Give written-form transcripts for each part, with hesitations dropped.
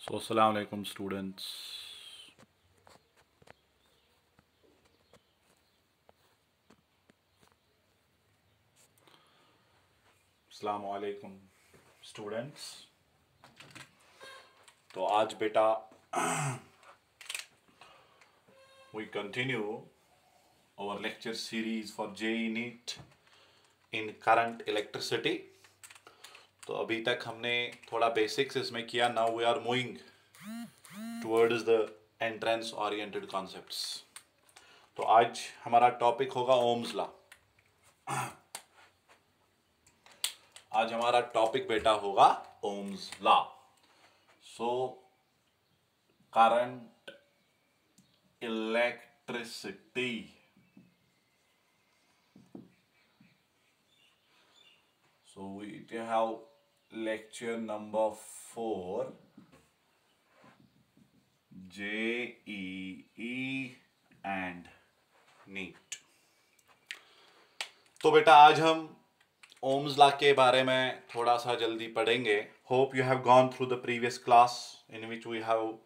So, Assalamu alaikum, students. Assalamu alaikum, students. तो आज बेटा we continue our lecture series for JEE NEET in current electricity. तो अभी तक हमने थोड़ा बेसिक्स इसमें किया. Now we are moving towards the entrance oriented concepts. तो आज हमारा टॉपिक होगा ओम्स लॉ. आज हमारा टॉपिक बेटा होगा Ohm's law. So current electricity. So we have lecture number 4, JEE and NEET. तो बेटा आज हम ओम्स लॉ के बारे में थोड़ा सा जल्दी पढ़ेंगे. Hope you have gone through the previous class in which we have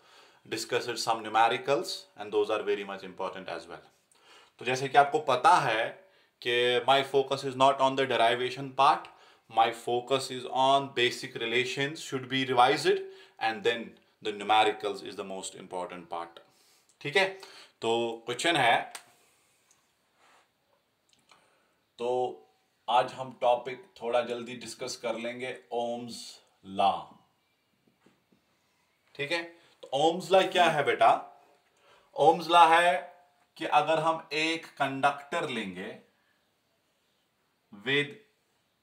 discussed some numericals and those are very much important as well. तो जैसे कि आपको पता है कि my focus is not on the derivation part. My focus is on basic relations should be revised and then the numericals is the most important part. ठीक है. तो क्वेश्चन है, तो आज हम टॉपिक थोड़ा जल्दी डिस्कस कर लेंगे ओम्स लॉ. ठीक है. तो ओम्स लॉ क्या है बेटा? ओम्स लॉ है कि अगर हम एक कंडक्टर लेंगे with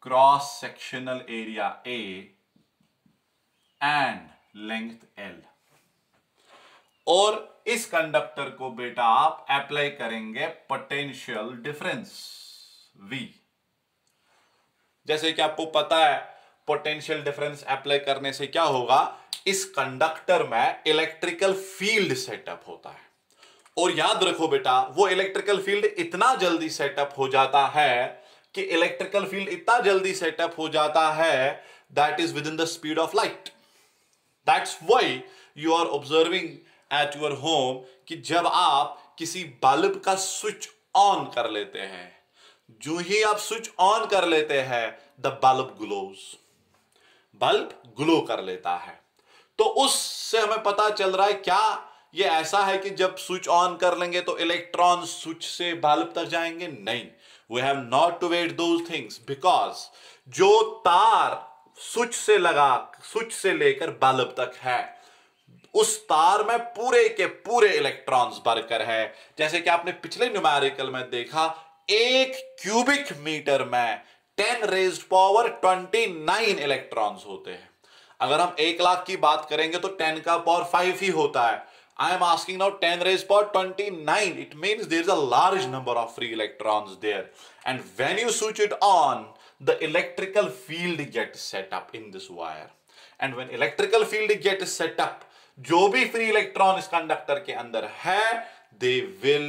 cross sectional area A and length L, और इस कंडक्टर को बेटा आप अप्लाई करेंगे पोटेंशियल डिफरेंस V. जैसे कि आपको पता है पोटेंशियल डिफरेंस अप्लाई करने से क्या होगा, इस कंडक्टर में इलेक्ट्रिकल फील्ड सेटअप होता है. और याद रखो बेटा, वो इलेक्ट्रिकल फील्ड इतना जल्दी सेटअप हो जाता है कि इलेक्ट्रिकल फील्ड इतना जल्दी सेटअप हो जाता है that is within the speed of light. That's why you are observing at your home कि जब आप किसी बल्ब का स्विच ऑन कर लेते हैं, जो ही आप स्विच ऑन कर लेते हैं the bulb glows. Bulb glow कर लेता है. तो उससे हमें पता चल रहा है क्या ये ऐसा है कि जब स्विच ऑन कर लेंगे तो इलेक्ट्रॉन स्विच से बल्ब तक जाएंगे? नहीं. We have not to wait those things because जो तार स्विच से लगा, स्विच से लेकर बल्ब तक है, उस तार में पूरे के पूरे इलेक्ट्रॉन्स भरकर है. जैसे कि आपने पिछले न्यूमेरिकल में देखा, 1 क्यूबिक मीटर में 10 रेज्ड पावर 29 इलेक्ट्रॉन्स होते हैं. अगर हम 1 लाख की बात करेंगे तो 10 का पावर 5 ही होता है. I am asking now 10 raised power 29. It means there is a large number of free electrons there. And when you switch it on, the electrical field gets set up in this wire. And when electrical field gets set up, जो भी free electron इस conductor के अंदर है, they will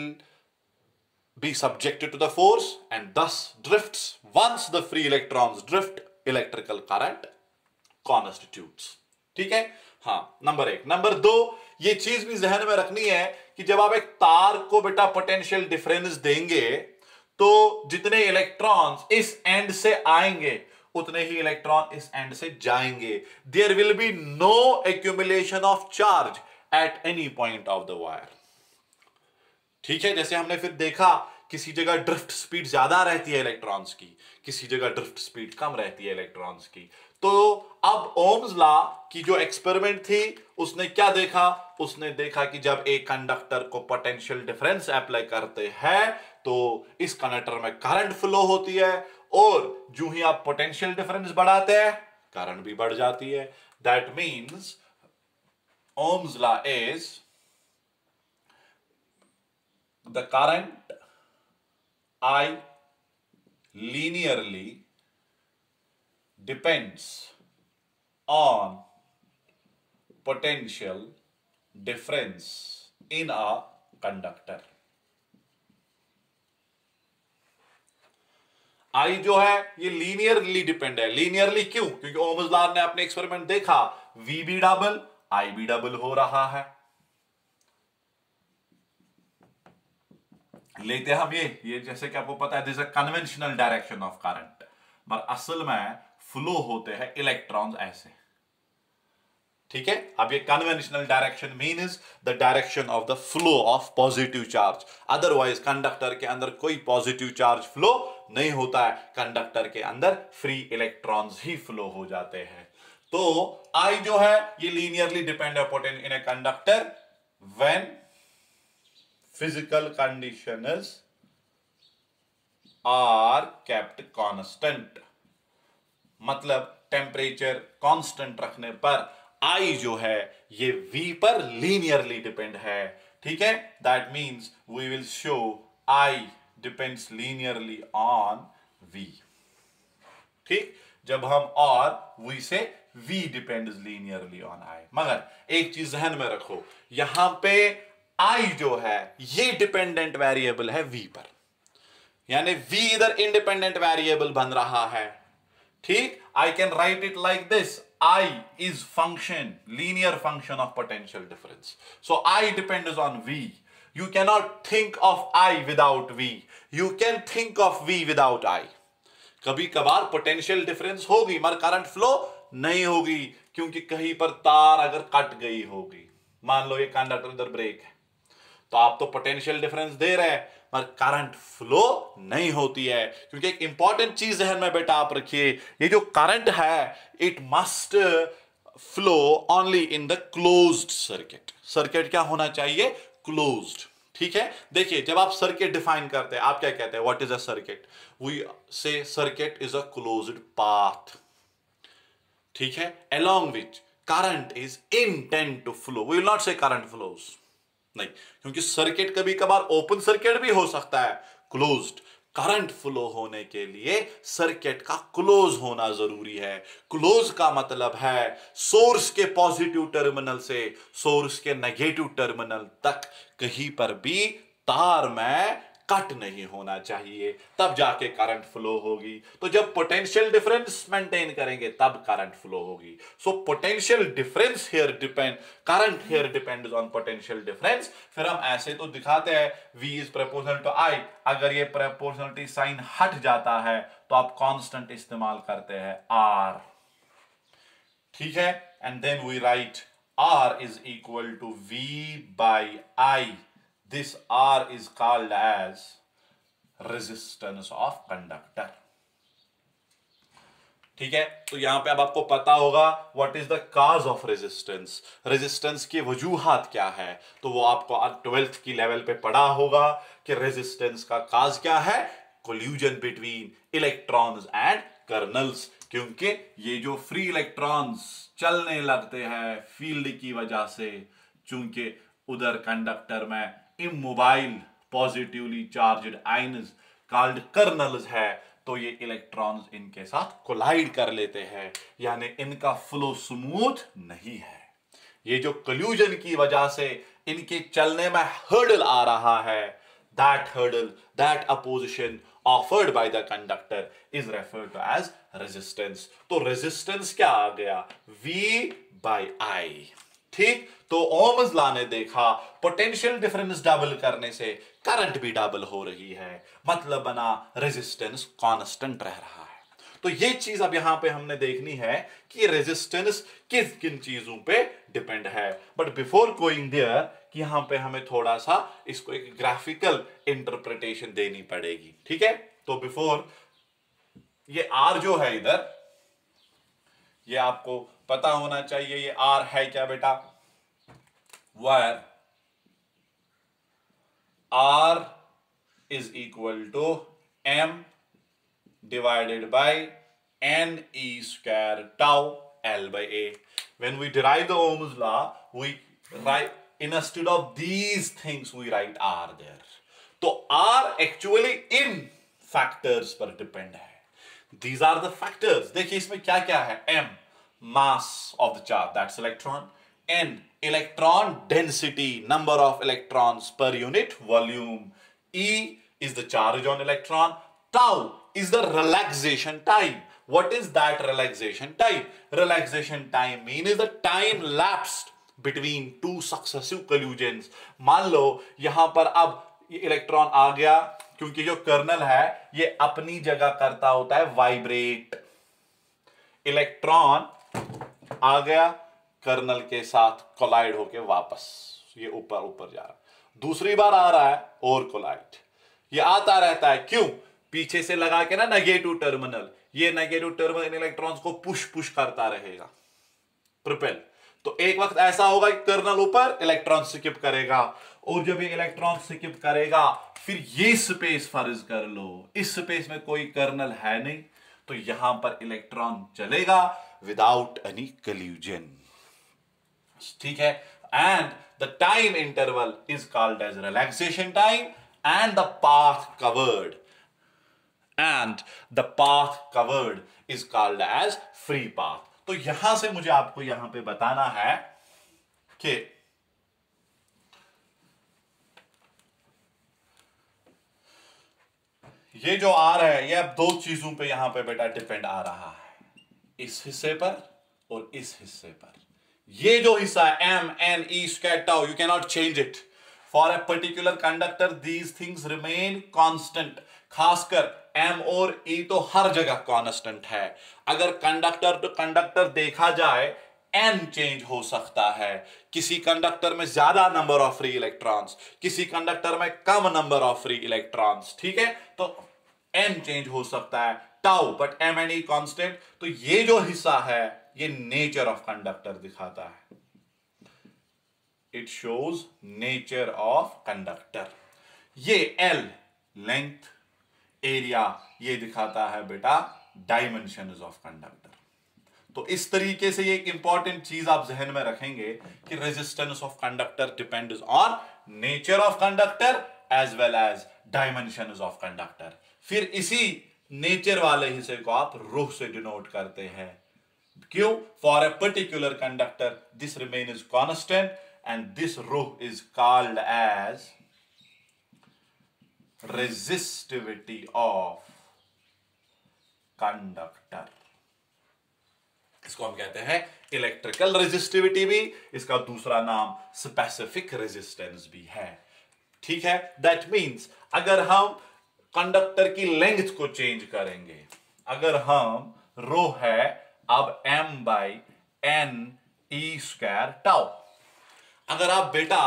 be subjected to the force and thus drifts. Once the free electrons drift, electrical current constitutes. ठीक है. हाँ, number 1. Number 2, ये चीज भी जहन में रखनी है कि जब आप एक तार को बेटा पोटेंशियल डिफरेंस देंगे तो जितने इलेक्ट्रॉन्स इस एंड से आएंगे उतने ही इलेक्ट्रॉन इस एंड से जाएंगे. There will be no accumulation of charge at any point of the wire. ठीक है. जैसे हमने फिर देखा, किसी जगह ड्रिफ्ट स्पीड ज्यादा रहती है इलेक्ट्रॉन्स की, किसी जगह ड्रिफ्ट स्पीड कम रहती है इलेक्ट्रॉन्स की. तो अब ओम्स लॉ की जो एक्सपेरिमेंट थी उसने क्या देखा? उसने देखा कि जब एक कंडक्टर को पोटेंशियल डिफरेंस अप्लाई करते हैं तो इस कंडक्टर में करंट फ्लो होती है, और जो ही आप पोटेंशियल डिफरेंस बढ़ाते हैं करंट भी बढ़ जाती है. That means Ohm's law is the current I linearly depends on potential difference in a conductor. I जो है ये लीनियरली डिपेंड है. लीनियरली क्यों? क्योंकि ओम्स लॉ ने अपने एक्सपेरिमेंट देखा, V भी डबल I भी डबल हो रहा है। लेते हम ये जैसे कि आपको पता है this a conventional direction of current, पर असल में फ्लो होते हैं इलेक्ट्रॉन्स ऐसे, ठीक है। अब ये conventional direction means the direction of the flow of positive charge, otherwise conductor के अंदर कोई पॉजिटिव चार्ज फ्लो नहीं होता है, कंडक्टर के अंदर फ्री इलेक्ट्रॉन्स ही फ्लो हो जाते हैं। तो I जो है ये linearly depend upon in a conductor when physical conditions are kept constant, मतलब टेम्परेचर कांस्टेंट रखने पर I जो है ये V पर लीनियरली डिपेंड है, ठीक है। That means we will show I depends linearly on V, ठीक। जब हम और V से V depends linearly on I। मगर एक चीज ध्यान में रखो, यहां पे I जो है ये डिपेंडेंट वेरिएबल है V पर, यानी V इधर इंडिपेंडेंट वेरिएबल बन रहा है, ठीक। I can write it like this, I is function, linear function of potential difference. So I depends on V. You cannot think of I without V. You can think of V without I. कभी कभार potential difference होगी मगर current flow नहीं होगी, क्योंकि कहीं पर तार अगर कट गई होगी, मान लो ये कंडक्टर इधर ब्रेक है, तो आप तो पोटेंशियल डिफरेंस दे रहे हैं मगर करंट फ्लो नहीं होती है, क्योंकि एक इंपॉर्टेंट चीज है में बेटा आप रखिए, ये जो करंट है it must flow only in the closed circuit. Circuit क्या होना चाहिए? क्लोज्ड, ठीक है। देखिए जब आप सर्किट डिफाइन करते हैं आप क्या कहते हैं? What is a circuit? We say circuit is a closed path, ठीक है, along which current is intend to flow. We will not say current flows, नहीं, क्योंकि सर्किट कभी कभार ओपन सर्किट भी हो सकता है, क्लोज्ड। करंट फ्लो होने के लिए सर्किट का क्लोज होना जरूरी है। क्लोज का मतलब है सोर्स के पॉजिटिव टर्मिनल से सोर्स के नेगेटिव टर्मिनल तक कहीं पर भी तार में कट नहीं होना चाहिए, तब जाके करंट फ्लो होगी। तो जब पोटेंशियल डिफरेंस मेंटेन करेंगे तब करंट फ्लो होगी। So potential difference here depend, current here depends on potential difference. फिर हम ऐसे तो दिखाते हैं V is proportional to I, अगर ये प्रोपोर्शनलिटी साइन हट जाता है तो आप कांस्टेंट इस्तेमाल करते हैं R, ठीक है। And then we write R is equal to V by I। This R is called as resistance of conductor, ठीक है। तो यहां पे अब आपको पता होगा what is the cause of resistance, resistance की वजूहात क्या है, तो वो आपको 12th की लेवल पे पढ़ा होगा कि रेजिस्टेंस का काज क्या है? Collusion between electrons and colonel's, क्योंकि ये जो फ्री इलेक्ट्रॉन्स चलने लगते हैं फील्ड की वजह से, चूंकि उधर कंडक्टर में immobile positively charged ions called colonel's है, तो ये इलेक्ट्रॉन्स इनके साथ कोलाइड कर लेते हैं, यानी इनका फ्लो स्मूथ नहीं है। ये जो कोल्यूजन की वजह से इनके चलने में हर्डल आ रहा है, that hurdle, that opposition offered by the conductor is referred to as resistance. तो रेजिस्टेंस क्या आ गया? V बाई I, ठीक। तो ओम्स लॉ ने देखा पोटेंशियल डिफरेंस डबल करने से करंट भी डबल हो रही है, मतलब बना रेजिस्टेंस कांस्टेंट रह रहा है। तो ये चीज अब यहां पे हमने देखनी है कि रेजिस्टेंस किस किन चीजों पे डिपेंड है। बट बिफोर गोइंग देयर कि यहां पे हमें थोड़ा सा इसको एक ग्राफिकल इंटरप्रिटेशन देनी पड़ेगी, ठीक है। तो बिफोर ये R जो है इधर, ये आपको पता होना चाहिए ये R है क्या बेटा? where R is equal to M divided by NE square tau L by A. When we derive the Ohm's law, we write, instead of these things we write R there. तो R actually in factors पर depend है। These are the factors. देखिए इसमें क्या क्या है? M mass of the charge, that's electron. N electron density, number of electrons per unit volume. E is the charge on electron. Tau is the relaxation time. What is that relaxation time? Relaxation time means the time lapsed between two successive collisions. मान लो यहां पर अब ये electron आ गया, क्योंकि जो colonel है ये अपनी जगह करता होता है वाइब्रेट। इलेक्ट्रॉन आ गया कर्नल के साथ कोलाइड होके वापस ये ऊपर ऊपर जा रहा है, दूसरी बार आ रहा है और कोलाइड, ये आता रहता है। क्यों? पीछे से लगा के ना नेगेटिव टर्मिनल, ये नेगेटिव टर्मिनल इलेक्ट्रॉन्स को पुश पुश करता रहेगा, प्रोपेल। तो एक वक्त ऐसा होगा कि कर्नल ऊपर इलेक्ट्रॉन स्किप करेगा, और जब ये इलेक्ट्रॉन स्किप करेगा फिर ये स्पेस फर्ज कर लो, इस स्पेस में कोई कर्नल है नहीं, तो यहां पर इलेक्ट्रॉन चलेगा विदाउट एनी कोल्यूजन। ठीक है, and the time interval is called as relaxation time and the path covered is called as free path. तो यहां से मुझे आपको यहां पे बताना है कि ये जो आ रहा है ये अब दो चीजों पे यहां पे बेटा डिपेंड आ रहा है, इस हिस्से पर और इस हिस्से पर। ये जो हिस्सा है m n e square tau, you cannot change it for a particular conductor, these things remain constant। खासकर m और e तो हर जगह कांस्टेंट है। अगर कंडक्टर टू कंडक्टर देखा जाए n चेंज हो सकता है, किसी कंडक्टर में ज्यादा नंबर ऑफ फ्री इलेक्ट्रॉन्स, किसी कंडक्टर में कम नंबर ऑफ फ्री इलेक्ट्रॉन्स। ठीक है, तो n चेंज हो सकता है, tau, but m and e constant. तो ये जो हिस्सा है ये नेचर ऑफ कंडक्टर दिखाता है, it shows nature of conductor. ये L लेंथ, एरिया, ये दिखाता है बेटा डायमेंशंस ऑफ कंडक्टर। तो इस तरीके से ये एक इंपॉर्टेंट चीज आप जहन में रखेंगे कि resistance of conductor depends on nature of conductor as well as dimensions of conductor. फिर इसी नेचर वाले हिस्से को आप रूह से डिनोट करते हैं। क्यों? For a particular conductor this remain is constant and this rho is called as resistivity of conductor. इसको हम कहते हैं इलेक्ट्रिकल रेजिस्टिविटी भी, इसका दूसरा नाम स्पेसिफिक रेजिस्टेंस भी है। ठीक है, दैट मींस अगर हम कंडक्टर की लेंथ को चेंज करेंगे, अगर हम रो है अब m/n(e²) टाउ, अगर आप बेटा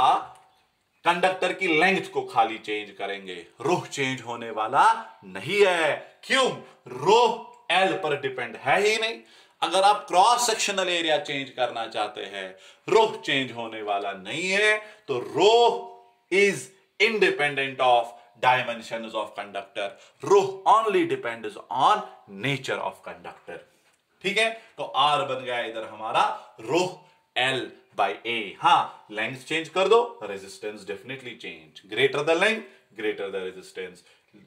कंडक्टर की लेंथ को खाली चेंज करेंगे, रोह चेंज होने वाला नहीं है। क्यों? रोह L पर डिपेंड है ही नहीं। अगर आप क्रॉस सेक्शनल एरिया चेंज करना चाहते हैं, रोह चेंज होने वाला नहीं है, तो rho is independent of dimensions of conductor. Rho only depends on nature of conductor. ठीक है, तो R बन गया इधर हमारा रोह L/A। हाँ, लेंथ चेंज कर दो, resistance definitely change. Greater the length greater the resistance,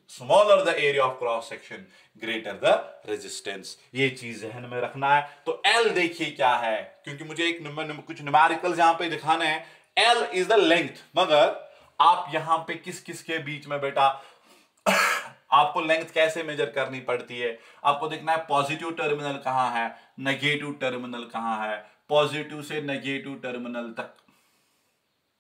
smaller the area of cross section greater the resistance. ये चीज ध्यान में रखना है। तो L देखिए क्या है, क्योंकि मुझे कुछ न्यूमेरिकल्स यहां पे दिखाने हैं। L इज द लेंथ, मगर आप यहां पे किस किस के बीच में बेटा आपको लेंथ कैसे मेजर करनी पड़ती है? आपको देखना है पॉजिटिव टर्मिनल कहां है, नेगेटिव टर्मिनल कहां है, पॉजिटिव से नेगेटिव टर्मिनल तक।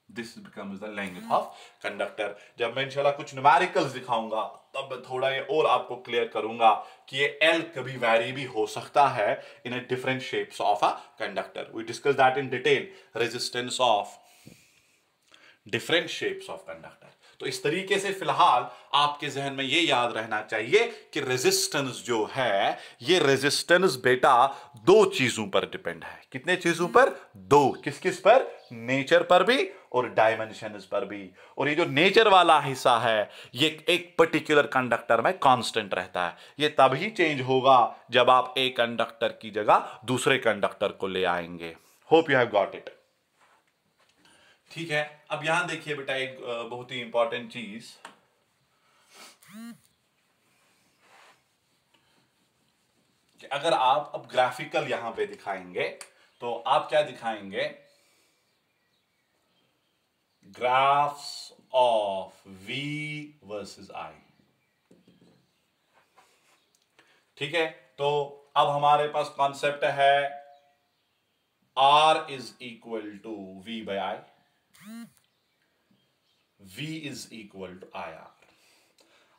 This becomes the length of conductor. जब मैं इंशाल्लाह कुछ न्यूमेरिकल्स दिखाऊंगा तब थोड़ा ये और आपको क्लियर करूंगा कि ये L कभी वैरी भी हो सकता है in a different shapes of a conductor. We discuss that in detail, resistance of different shapes of conductor. तो इस तरीके से फिलहाल आपके जहन में यह याद रहना चाहिए कि रेजिस्टेंस जो है, ये रेजिस्टेंस बेटा दो चीजों पर डिपेंड है। कितने चीजों पर? दो। किस किस पर? नेचर पर भी और डायमेंशंस पर भी। और ये जो नेचर वाला हिस्सा है ये एक पर्टिकुलर कंडक्टर में कांस्टेंट रहता है। ये तभी चेंज होगा जब आप एक कंडक्टर की जगह दूसरे कंडक्टर को ले आएंगे। Hope you have got it. ठीक है, अब यहां देखिए बेटा एक बहुत ही इंपॉर्टेंट चीज, कि अगर आप अब ग्राफिकल यहां पे दिखाएंगे तो आप क्या दिखाएंगे? Graphs of V versus I। ठीक है, तो अब हमारे पास कॉन्सेप्ट है R is equal to V by I. V is equal to IR.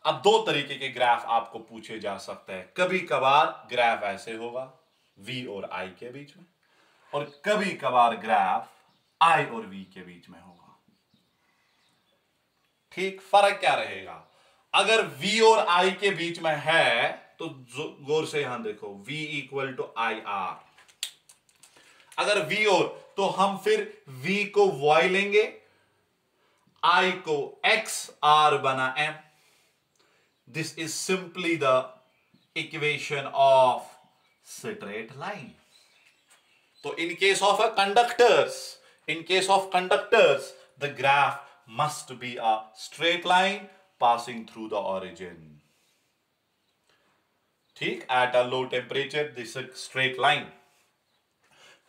अब दो तरीके के ग्राफ आपको पूछे जा सकते हैं। कभी कभार ग्राफ ऐसे होगा V और I के बीच में, और कभी कभार ग्राफ I और V के बीच में होगा। ठीक, फर्क क्या रहेगा? अगर V और I के बीच में है तो गौर से यहां देखो, V इक्वल टू IR। अगर V और, तो हम फिर V को Y लेंगे, I को X, R बना M। This is simply the equation of straight line. So in case of conductors, the graph must be a straight line passing through the origin. ठीक, at a low temperature this is a straight line.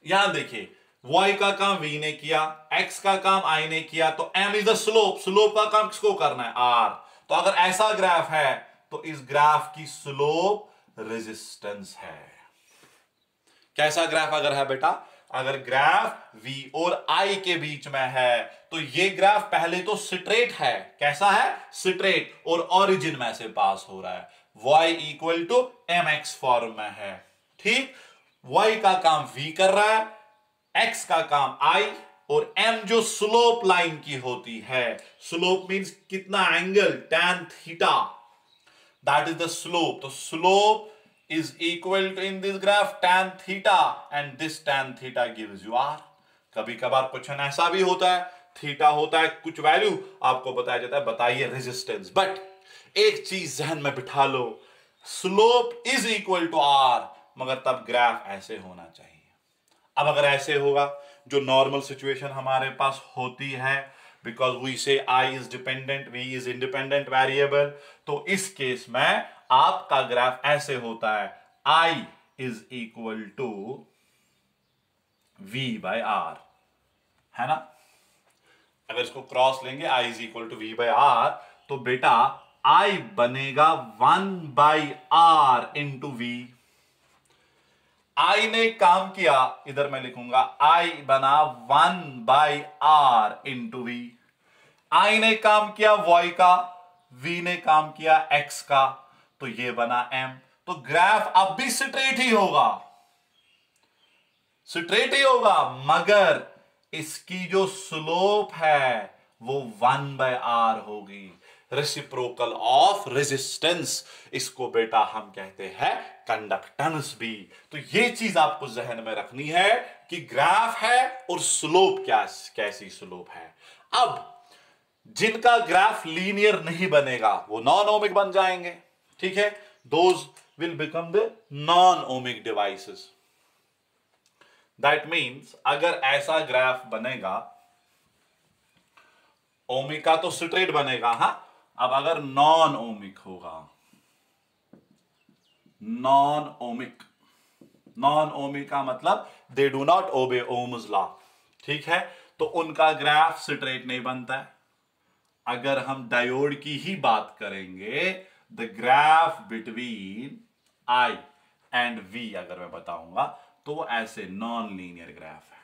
यहां देखिए, y का काम v ने किया, x का काम I ने किया, तो m is the slope। Slope का काम किसको करना है? R। तो अगर ऐसा ग्राफ है तो इस ग्राफ की स्लोप रेजिस्टेंस है। कैसा ग्राफ अगर है बेटा? अगर ग्राफ V और I के बीच में है तो ये ग्राफ पहले तो स्ट्रेट है। कैसा है? स्ट्रेट, और ओरिजिन में से पास हो रहा है। y equal to mx form में है। ठीक, y का काम v कर रहा है, x का काम I, और m जो स्लोप लाइन की होती है, स्लोप मींस कितना angle, tan theta, that is the slope. तो slope is equal to in this graph tan theta, and this tan theta gives you r। कभी कभार क्वेश्चन ऐसा भी होता है, थीटा होता है कुछ वैल्यू, आपको बताया जाता है बताइए रेजिस्टेंस। बट एक चीज जहन में बिठा लो, slope is equal to r, मगर तब ग्राफ ऐसे होना चाहिए। अब अगर ऐसे होगा, जो नॉर्मल सिचुएशन हमारे पास होती है, बिकॉज वी से I is dependent, V is independent variable, तो इस केस में आपका ग्राफ ऐसे होता है, I is equal to V by R, है ना? अगर इसको क्रॉस लेंगे, I is equal to V by R, तो बेटा I बनेगा 1 by R into V। I ने काम किया, इधर मैं लिखूंगा I बना 1 by R into V। I ने काम किया Y का, V ने काम किया X का, तो ये बना M। तो ग्राफ अब भी स्ट्रेट ही होगा, स्ट्रेट ही होगा, मगर इसकी जो स्लोप है वो 1 बाय R होगी, रेसिप्रोकल ऑफ रेजिस्टेंस। इसको बेटा हम कहते हैं कंडक्टेंस भी। तो ये चीज आपको जहन में रखनी है कि ग्राफ है और स्लोप कैसी स्लोप है। अब जिनका ग्राफ लीनियर नहीं बनेगा वो नॉन ओमिक बन जाएंगे। ठीक है, those will become the non ohmic devices. That means अगर ऐसा ग्राफ बनेगा, ओमिक का तो स्ट्रेट बनेगा, हाँ। अब अगर नॉन ओमिक होगा, नॉन ओमिक का मतलब they do not obey Ohm's law. ठीक है, तो उनका ग्राफ स्ट्रेट नहीं बनता है। अगर हम डायोड की ही बात करेंगे, the graph between I and V अगर मैं बताऊंगा तो वो ऐसे नॉन लीनियर ग्राफ है।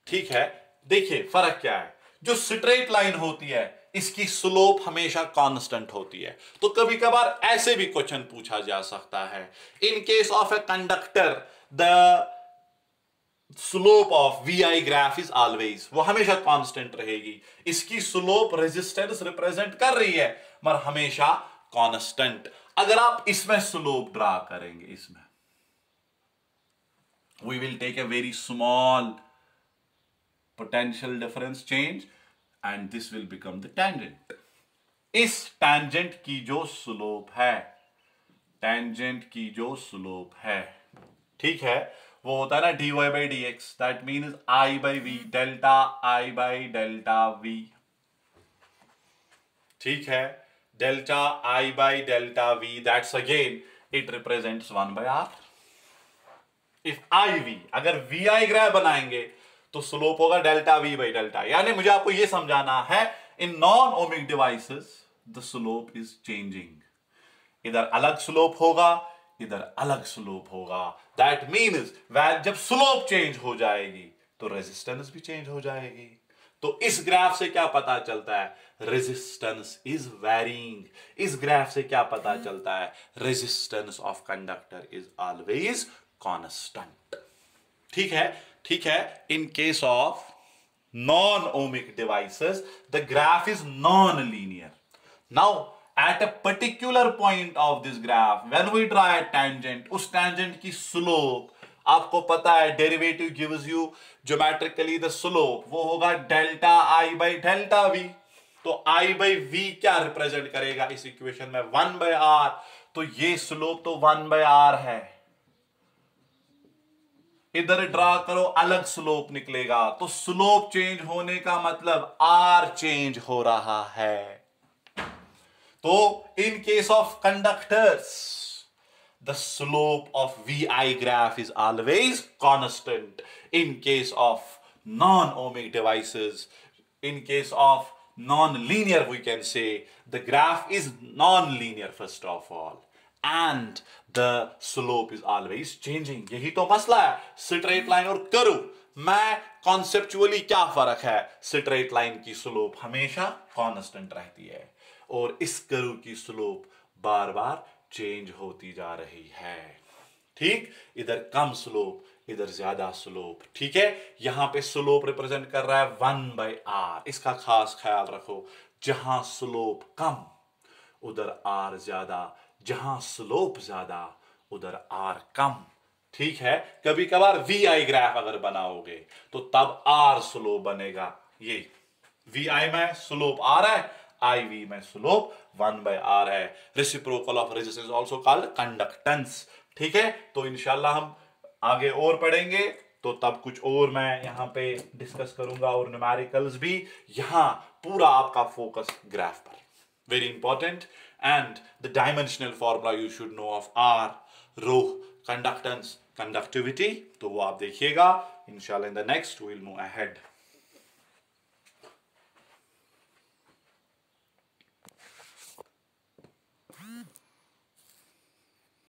ठीक है, देखिए फर्क क्या है। जो स्ट्रेट लाइन होती है इसकी स्लोप हमेशा कांस्टेंट होती है। तो कभी कभार ऐसे भी क्वेश्चन पूछा जा सकता है, in case of a conductor the slope of VI graph is always, वो हमेशा कांस्टेंट रहेगी। इसकी स्लोप रेजिस्टेंस रिप्रेजेंट कर रही है मगर हमेशा कांस्टेंट। अगर आप इसमें स्लोप ड्रा करेंगे, इसमें we will take a very small potential difference change and this will become the tangent। इस tangent की जो स्लोप है, tangent की जो स्लोप है, ठीक है, वो होता है ना dy by dx, that means I by v, delta I by delta v। ठीक है, delta I by delta v, that's again it represents 1 by r। If IV, अगर VI ग्राफ बनाएंगे तो स्लोप होगा डेल्टा V बाई डेल्टा। यानी मुझे आपको यह समझाना है, in non ohmic devices the slope is changing. इधर अलग स्लोप होगा, इधर अलग स्लोप होगा। दैट मीन्स जब स्लोप चेंज हो जाएगी तो रेजिस्टेंस भी चेंज हो जाएगी। तो इस ग्राफ से क्या पता चलता है? Resistance is varying. इस ग्राफ से क्या पता चलता है? Resistance of conductor is always constant. ठीक है, ठीक है। In case of non-ohmic devices, the graph is non-linear. Now, at a particular point of this graph, when we draw a tangent, उस tangent की slope आपको पता है, derivative gives you geometrically the slope, वो होगा delta I by delta V। तो I by V क्या represent करेगा इस इक्वेशन में? 1 by R। तो ये स्लोप तो 1 by R है। इधर ड्रा करो, अलग स्लोप निकलेगा। तो स्लोप चेंज होने का मतलब आर चेंज हो रहा है। तो इन case of conductors the slope of VI graph is always constant. In case of non ohmic devices, in case of non-linear, we can say the graph is non-linear first of all, and the slope is always changing. यही तो मसला है straight line और curve में। Conceptually क्या फर्क है? Straight line की स्लोप हमेशा कांस्टेंट रहती है और इस कर्व की स्लोप बार बार चेंज होती जा रही है। ठीक, इधर कम स्लोप, इधर ज्यादा स्लोप। ठीक है, यहां पे स्लोप रिप्रेजेंट कर रहा है 1 by R। इसका खास ख्याल रखो, जहां स्लोप कम उधर R ज्यादा, जहां स्लोप ज्यादा उधर R कम। ठीक है, कभी कभार VI ग्राफ अगर बनाओगे तो तब R स्लोप बनेगा। ये VI में स्लोप R है, IV में स्लोप 1 by R है। Reciprocal of resistance also called conductance. ठीक है, तो इंशाल्लाह हम आगे और पढ़ेंगे तो तब कुछ और मैं यहां पे डिस्कस करूंगा और न्यूमेरिकल्स भी। यहां पूरा आपका फोकस ग्राफ पर, very important. And the dimensional formula you should know of R, rho, conductance, conductivity, तो वो आप देखिएगा इंशाल्लाह। In the next we will move ahead.